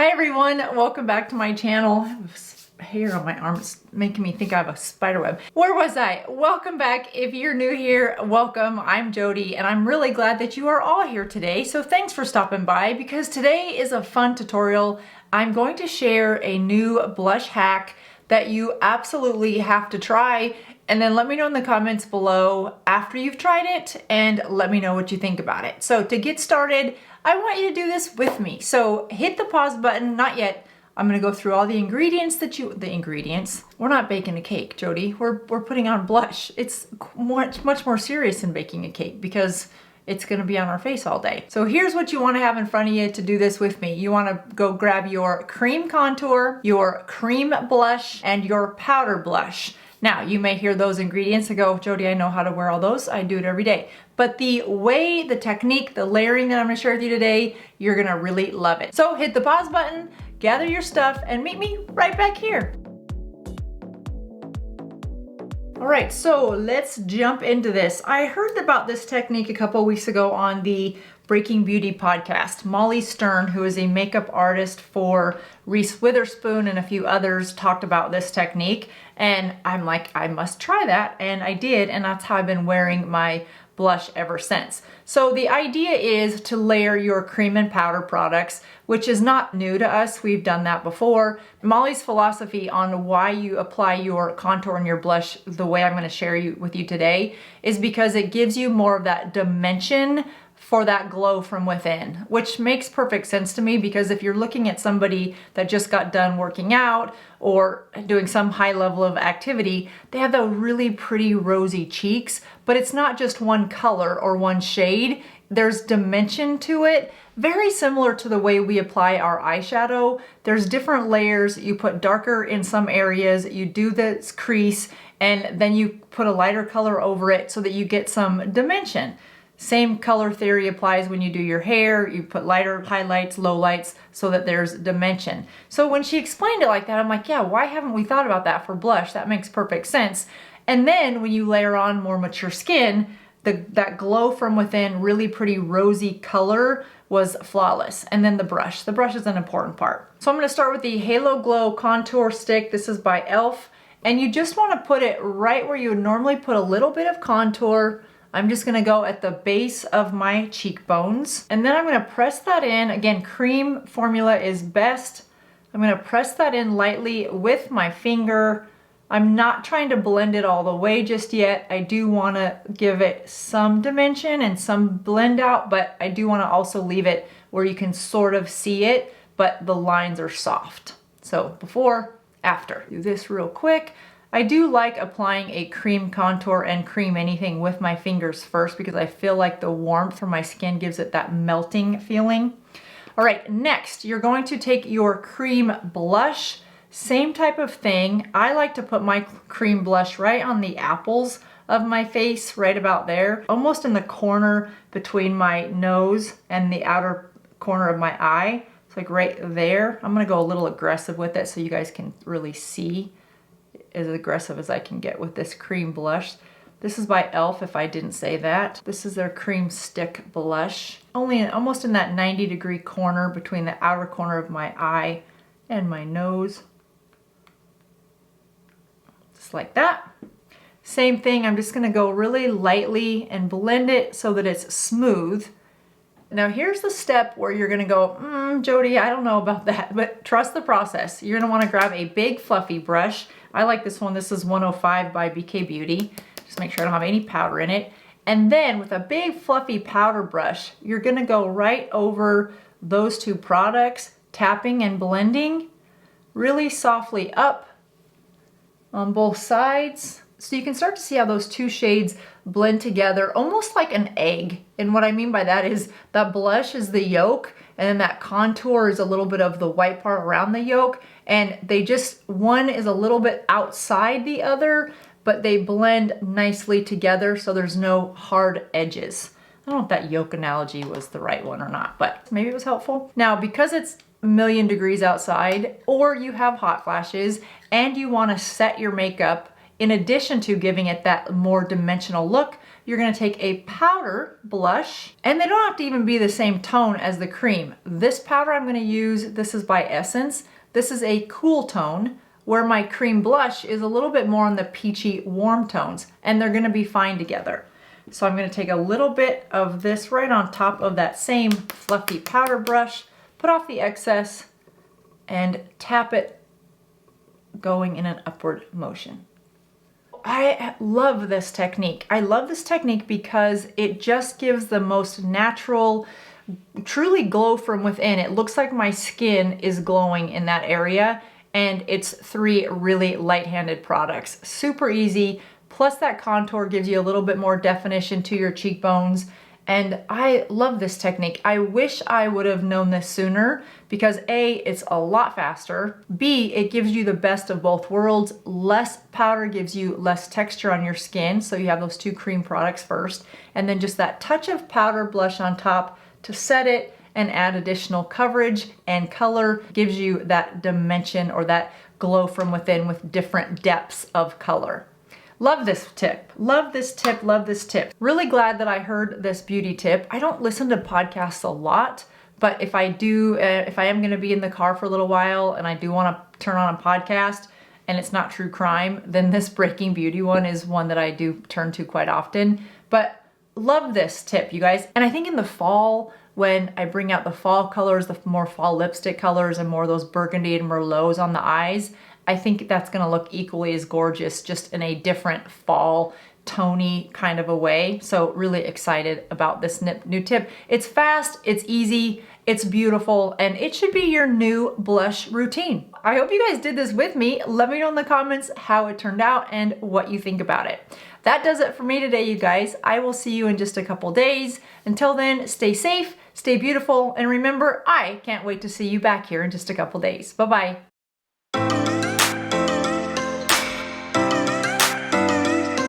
Hi everyone, welcome back to my channel. I have hair on my arm, it's making me think I have a spider web. Where was I? Welcome back. If you're new here, welcome. I'm Jody and I'm really glad that you are all here today. So thanks for stopping by because today is a fun tutorial. I'm going to share a new blush hack that you absolutely have to try, and then let me know in the comments below after you've tried it and let me know what you think about it. So to get started, I want you to do this with me. So hit the pause button, not yet. I'm gonna go through all the ingredients We're not baking a cake, Jody. We're putting on blush. It's much more serious than baking a cake because it's gonna be on our face all day. So here's what you wanna have in front of you to do this with me. You wanna go grab your cream contour, your cream blush, and your powder blush. Now, you may hear those ingredients and go, Jody, I know how to wear all those. I do it every day. But the way, the technique, the layering that I'm gonna share with you today, you're gonna really love it. So hit the pause button, gather your stuff, and meet me right back here. All right, so let's jump into this. I heard about this technique a couple weeks ago on the Breaking Beauty podcast. Molly Stern, who is a makeup artist for Reese Witherspoon and a few others, talked about this technique. And I'm like, I must try that. And I did, and that's how I've been wearing my blush ever since. So the idea is to layer your cream and powder products, which is not new to us. We've done that before. Molly's philosophy on why you apply your contour and your blush the way I'm going to share with you today is because it gives you more of that dimension for that glow from within, which makes perfect sense to me because if you're looking at somebody that just got done working out or doing some high level of activity, they have the really pretty rosy cheeks, but it's not just one color or one shade. There's dimension to it, very similar to the way we apply our eyeshadow. There's different layers. You put darker in some areas, you do this crease, and then you put a lighter color over it so that you get some dimension. Same color theory applies when you do your hair. You put lighter highlights, lowlights, so that there's dimension. So when she explained it like that, I'm like, yeah, why haven't we thought about that for blush? That makes perfect sense. And then when you layer on more mature skin, that glow from within, really pretty rosy color was flawless. And then the brush. The brush is an important part. So I'm gonna start with the Halo Glow Contour Stick. This is by e.l.f. And you just wanna put it right where you would normally put a little bit of contour. I'm just gonna go at the base of my cheekbones. And then I'm gonna press that in. Again, cream formula is best. I'm gonna press that in lightly with my finger. I'm not trying to blend it all the way just yet. I do wanna give it some dimension and some blend out, but I do wanna also leave it where you can sort of see it, but the lines are soft. So before, after. Do this real quick. I do like applying a cream contour and cream anything with my fingers first because I feel like the warmth from my skin gives it that melting feeling. All right, next, you're going to take your cream blush, same type of thing. I like to put my cream blush right on the apples of my face, right about there, almost in the corner between my nose and the outer corner of my eye. It's like right there. I'm gonna go a little aggressive with it so you guys can really see as aggressive as I can get with this cream blush. This is by e.l.f. if I didn't say that. This is their cream stick blush. Almost in that 90-degree corner between the outer corner of my eye and my nose. Just like that. Same thing, I'm just gonna go really lightly and blend it so that it's smooth. Now here's the step where you're gonna go, Jody, I don't know about that, but trust the process. You're gonna wanna grab a big fluffy brush. I like this one. This is 105 by BK Beauty. Just make sure I don't have any powder in it. And then with a big fluffy powder brush, you're gonna go right over those two products, tapping and blending really softly up on both sides. So you can start to see how those two shades blend together almost like an egg. And what I mean by that is that blush is the yolk and then that contour is a little bit of the white part around the yolk. And one is a little bit outside the other, but they blend nicely together so there's no hard edges. I don't know if that yolk analogy was the right one or not, but maybe it was helpful. Now, because it's a million degrees outside or you have hot flashes and you wanna set your makeup in addition to giving it that more dimensional look, you're gonna take a powder blush, and they don't have to even be the same tone as the cream. This powder I'm gonna use, this is by Essence. This is a cool tone, where my cream blush is a little bit more on the peachy warm tones, and they're gonna be fine together. So I'm gonna take a little bit of this right on top of that same fluffy powder brush, put off the excess, and tap it going in an upward motion. I love this technique. I love this technique because it just gives the most natural, truly glow from within. It looks like my skin is glowing in that area, and it's 3 really light-handed products. Super easy, plus that contour gives you a little bit more definition to your cheekbones. And I love this technique. I wish I would have known this sooner because A, it's a lot faster. B, it gives you the best of both worlds. Less powder gives you less texture on your skin, so you have those 2 cream products first. And then just that touch of powder blush on top to set it and add additional coverage and color gives you that dimension or that glow from within with different depths of color. Love this tip. Love this tip. Love this tip. Really glad that I heard this beauty tip. I don't listen to podcasts a lot, but if I do, if I am going to be in the car for a little while and I do want to turn on a podcast and it's not true crime, then this Breaking Beauty one is one that I do turn to quite often. But love this tip, you guys. And I think in the fall, when I bring out the fall colors, the more fall lipstick colors and more of those burgundy and merlots on the eyes, I think that's gonna look equally as gorgeous, just in a different fall, tony kind of a way. So really excited about this new tip. It's fast, it's easy, it's beautiful, and it should be your new blush routine. I hope you guys did this with me. Let me know in the comments how it turned out and what you think about it. That does it for me today, you guys. I will see you in just a couple days. Until then, stay safe, stay beautiful, and remember, I can't wait to see you back here in just a couple days. Bye-bye.